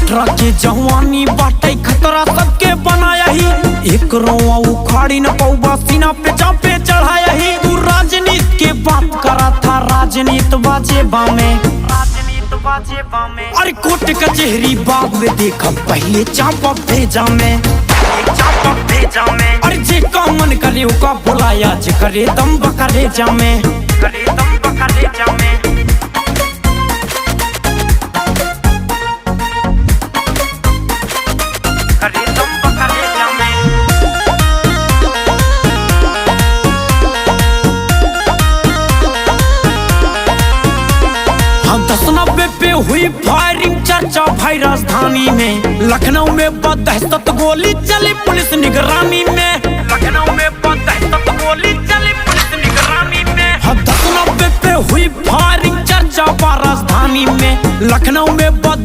18 के जवानी बाटे खतरा सबके बनाया ही। एक रोआ उखाड़ी न पौबा सीना पे चापे चढ़ाया ही। तू राजनीति के बात करा था राजनीति बाजे बामे, राजनीति बाजे बामे। अरे कोर्ट कचहरी बाग में देखा पहले चापा भेजा में, चापा भेजा में। अरे जे का मन करे उका बुलाया, जे करे दम बकरे जामे, करे दम बकरे जामे। हम 10-90 पे हुई फायरिंग, चर्चा भाई राजधानी में। लखनऊ में बदहशत गोली चली पुलिस निगरानी में, लखनऊ में बदहशत गोली चली पुलिस निगरानी में। हम 10-90 पे हुई फायरिंग, चर्चा राजधानी में। लखनऊ में